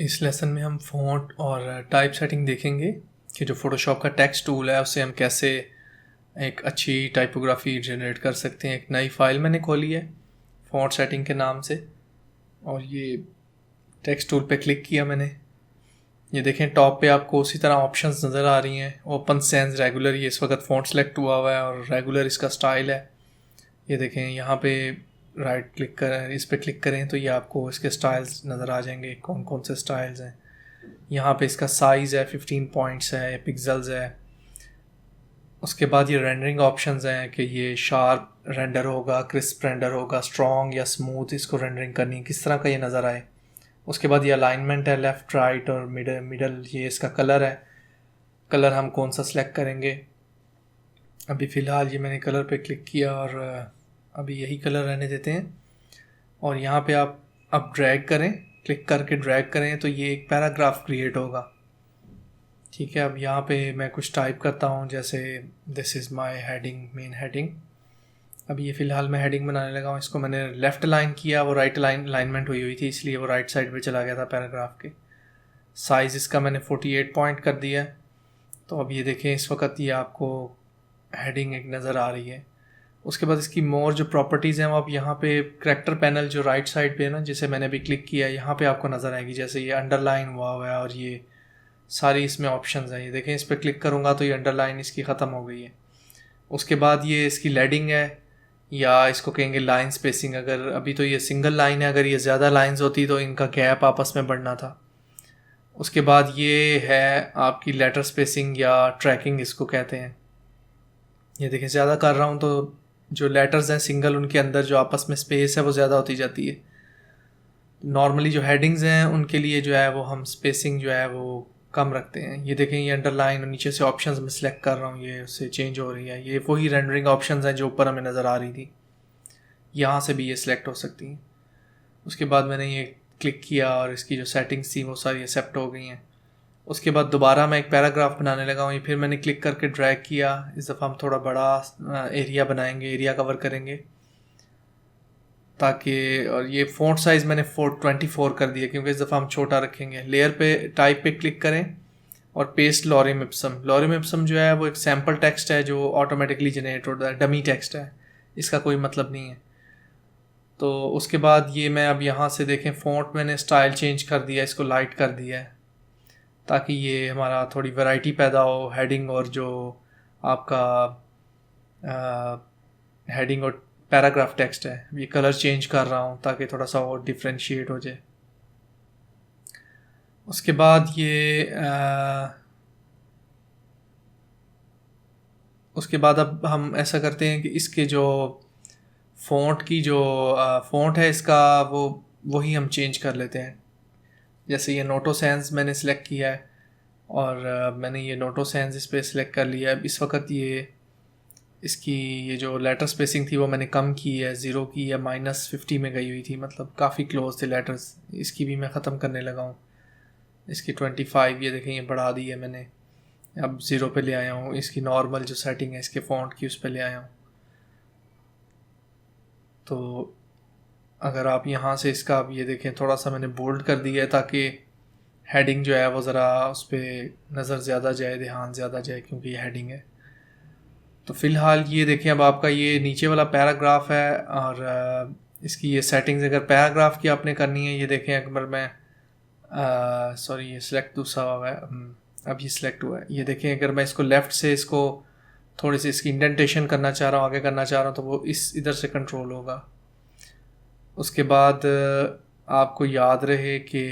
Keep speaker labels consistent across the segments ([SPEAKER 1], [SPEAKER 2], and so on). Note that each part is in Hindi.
[SPEAKER 1] इस लेसन में हम फ़ॉन्ट और टाइप सेटिंग देखेंगे कि जो फ़ोटोशॉप का टेक्स्ट टूल है उससे हम कैसे एक अच्छी टाइपोग्राफी जनरेट कर सकते हैं। एक नई फ़ाइल मैंने खोली है फ़ॉन्ट सेटिंग के नाम से और ये टेक्स्ट टूल पे क्लिक किया मैंने। ये देखें टॉप पे आपको उसी तरह ऑप्शंस नज़र आ रही हैं। ओपन सैंस रेगुलर, ये इस वक्त फ़ॉन्ट सेलेक्ट हुआ है और रेगुलर इसका स्टाइल है। ये देखें यहाँ पे राइट क्लिक करें, इस पर क्लिक करें तो ये आपको इसके स्टाइल्स नज़र आ जाएंगे, कौन कौन से स्टाइल्स हैं। यहाँ पे इसका साइज़ है 15 पॉइंट्स है, पिक्सल्स है। उसके बाद ये रेंडरिंग ऑप्शंस हैं कि ये शार्प रेंडर होगा, क्रिस्प रेंडर होगा, स्ट्रॉन्ग या स्मूथ इसको रेंडरिंग करनी है, किस तरह का ये नज़र आए। उसके बाद ये अलाइनमेंट है, लेफ़्ट राइट और मिडल। ये इसका कलर है, कलर हम कौन सा सिलेक्ट करेंगे। अभी फ़िलहाल ये मैंने कलर पे क्लिक किया और अभी यही कलर रहने देते हैं। और यहाँ पे आप अब ड्रैग करें, क्लिक करके ड्रैग करें तो ये एक पैराग्राफ क्रिएट होगा। ठीक है, अब यहाँ पे मैं कुछ टाइप करता हूँ, जैसे this is my heading, main heading. अब ये फ़िलहाल मैं हेडिंग बनाने लगा हूँ। इसको मैंने लेफ़्ट लाइन किया, वो राइट अलाइनमेंट हुई थी इसलिए वो राइट साइड पे चला गया था पैराग्राफ के। साइज़ इसका मैंने 48 पॉइंट कर दिया है। तो अब ये देखें इस वक्त ये आपको हेडिंग एक नज़र आ रही है। उसके बाद इसकी मोर जो प्रॉपर्टीज़ हैं वो आप यहाँ पे करैक्टर पैनल जो राइट साइड पे है ना, जिसे मैंने भी क्लिक किया, यहाँ पे आपको नज़र आएगी। जैसे ये अंडरलाइन हुआ है और ये सारी इसमें ऑप्शंस हैं। ये देखें इस पर क्लिक करूँगा तो ये अंडरलाइन इसकी ख़त्म हो गई है। उसके बाद ये इसकी लेडिंग है या इसको कहेंगे लाइन स्पेसिंग। अगर अभी तो ये सिंगल लाइन है, अगर ये ज़्यादा लाइंस होती तो इनका गैप आपस में बढ़ना था। उसके बाद ये है आपकी लेटर स्पेसिंग या ट्रैकिंग इसको कहते हैं। ये देखें ज़्यादा कर रहा हूँ तो जो लेटर्स हैं सिंगल, उनके अंदर जो आपस में स्पेस है वो ज़्यादा होती जाती है। नॉर्मली जो हेडिंग्स हैं उनके लिए जो है वो हम स्पेसिंग जो है वो कम रखते हैं। ये देखें ये अंडरलाइन और नीचे से ऑप्शंस में सेलेक्ट कर रहा हूँ, ये उससे चेंज हो रही है। ये वही रेंडरिंग ऑप्शंस हैं जो ऊपर हमें नज़र आ रही थी, यहाँ से भी ये सिलेक्ट हो सकती हैं। उसके बाद मैंने ये क्लिक किया और इसकी जो सेटिंग्स थी वो सारी एक्सेप्ट हो गई हैं। उसके बाद दोबारा मैं एक पैराग्राफ बनाने लगा हूँ। ये फिर मैंने क्लिक करके ड्रैग किया। इस दफ़ा हम थोड़ा बड़ा एरिया बनाएंगे, एरिया कवर करेंगे ताकि, और ये फ़ॉन्ट साइज़ मैंने 424 कर दिया क्योंकि इस दफ़ा हम छोटा रखेंगे। लेयर पे टाइप पे क्लिक करें और पेस्ट लॉरिम इप्सम। लॉरिम इप्सम जो है वो एक सैम्पल टेक्स्ट है जो ऑटोमेटिकली जनरेट होता है, डमी टेक्स्ट है, इसका कोई मतलब नहीं है। तो उसके बाद ये मैं अब यहाँ से देखें फ़ॉन्ट मैंने स्टाइल चेंज कर दिया, इसको लाइट कर दिया है ताकि ये हमारा थोड़ी वैरायटी पैदा हो। हेडिंग और जो आपका हेडिंग और पैराग्राफ टेक्स्ट है, ये कलर चेंज कर रहा हूँ ताकि थोड़ा सा और डिफ्रेंशिएट हो जाए। उसके बाद ये उसके बाद अब हम ऐसा करते हैं कि इसके जो फ़ॉन्ट की जो फ़ॉन्ट है इसका वो वही हम चेंज कर लेते हैं। जैसे ये नोटो सैंस मैंने सिलेक्ट किया है और मैंने ये नोटो सैंस इस पर सिलेक्ट कर लिया है। अब इस वक्त ये इसकी ये जो लेटर स्पेसिंग थी वो मैंने कम की है, 0 की या -50 में गई हुई थी, मतलब काफ़ी क्लोज थे लेटर्स। इसकी भी मैं ख़त्म करने लगा हूँ। इसकी 25 ये देखें ये बढ़ा दी है मैंने, अब 0 पे ले आया हूँ। इसकी नॉर्मल जो सेटिंग है इसके फ़ॉन्ट की उस पर ले आया हूँ। तो अगर आप यहाँ से इसका अब ये देखें थोड़ा सा मैंने बोल्ड कर दिया है ताकि हेडिंग जो है वो ज़रा उस पर नज़र ज़्यादा जाए, ध्यान ज़्यादा जाए क्योंकि ये हेडिंग है। तो फ़िलहाल ये देखें अब आपका ये नीचे वाला पैराग्राफ है और इसकी ये सेटिंग्स अगर पैराग्राफ की आपने करनी है, ये देखें अगर मैं सॉरी ये सिलेक्ट दूसरा हुआ है, अब ये सिलेक्ट हुआ है। ये देखें अगर मैं इसको लेफ़्ट से इसको थोड़ी सी इसकी इंडेंटेशन करना चाह रहा हूँ, आगे करना चाह रहा हूँ, तो वो इस इधर से कंट्रोल होगा। उसके बाद आपको याद रहे कि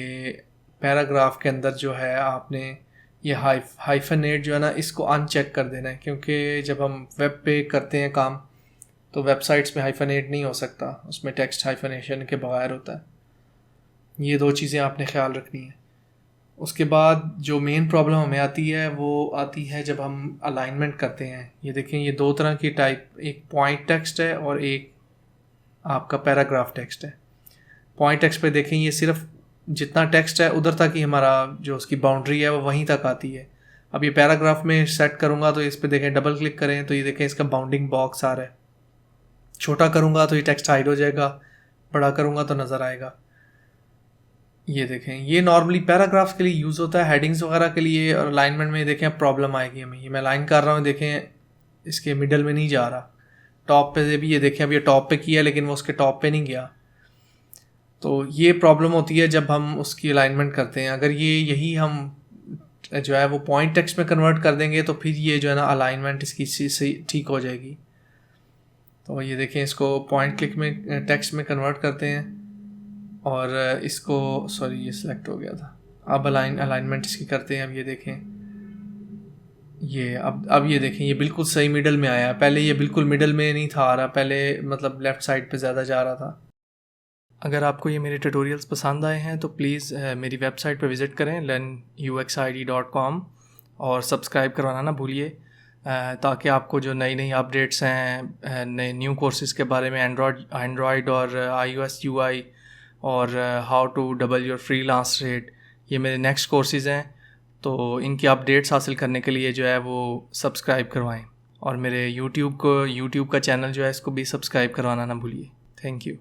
[SPEAKER 1] पैराग्राफ के अंदर जो है आपने ये हाइफनेट जो है ना इसको अनचेक कर देना है, क्योंकि जब हम वेब पे करते हैं काम तो वेबसाइट्स में हाइफनेट नहीं हो सकता, उसमें टेक्स्ट हाइफनेशन के बगैर होता है। ये 2 चीज़ें आपने ख्याल रखनी है। उसके बाद जो मेन प्रॉब्लम हमें आती है वो आती है जब हम अलाइनमेंट करते हैं। ये देखें ये 2 तरह की टाइप, एक पॉइंट टेक्स्ट है और एक आपका पैराग्राफ टेक्स्ट है। पॉइंट टेक्स्ट पे देखें ये सिर्फ जितना टेक्स्ट है उधर तक ही हमारा जो उसकी बाउंड्री है वो वहीं तक आती है। अब ये पैराग्राफ में सेट करूँगा तो इस पे देखें डबल क्लिक करें तो ये देखें इसका बाउंडिंग बॉक्स आ रहा है। छोटा करूँगा तो ये टेक्स्ट हाइड हो जाएगा, बड़ा करूँगा तो नज़र आएगा। ये देखें, ये नॉर्मली पैराग्राफ के लिए यूज़ होता है, हेडिंग्स वगैरह के लिए, और अलाइनमेंट में देखें प्रॉब्लम आएगी हमें। ये मैं अलाइन कर रहा हूँ, देखें इसके मिडल में नहीं जा रहा, टॉप पे से भी ये देखें, अब ये टॉप पे किया लेकिन वो उसके टॉप पे नहीं गया। तो ये प्रॉब्लम होती है जब हम उसकी अलाइनमेंट करते हैं। अगर ये यही हम जो है वो पॉइंट टेक्स्ट में कन्वर्ट कर देंगे तो फिर ये जो है ना अलाइनमेंट इसकी से ठीक हो जाएगी। तो ये देखें, इसको पॉइंट क्लिक में टेक्स्ट में कन्वर्ट करते हैं, और इसको सॉरी ये सिलेक्ट हो गया था। अब अलाइनमेंट इसकी करते हैं। अब ये देखें, ये अब ये देखें, ये बिल्कुल सही मिडल में आया। पहले ये बिल्कुल मिडल में नहीं था आ रहा, पहले मतलब लेफ़्ट साइड पे ज़्यादा जा रहा था। अगर आपको ये मेरे ट्यूटोरियल्स पसंद आए हैं तो प्लीज़ मेरी वेबसाइट पर विज़िट करें learnuxid.com, और सब्सक्राइब करवाना ना भूलिए, ताकि आपको जो नई नई अपडेट्स हैं नए न्यू कोर्सेज़ के बारे में, एंड्रॉयड और iOS UI, और how to double your freelance rate, ये मेरे नेक्स्ट कोर्सेज़ हैं। तो इनकी अपडेट्स हासिल करने के लिए जो है वो सब्सक्राइब करवाएं, और मेरे यूट्यूब का चैनल जो है इसको भी सब्सक्राइब करवाना ना भूलिए। Thank you.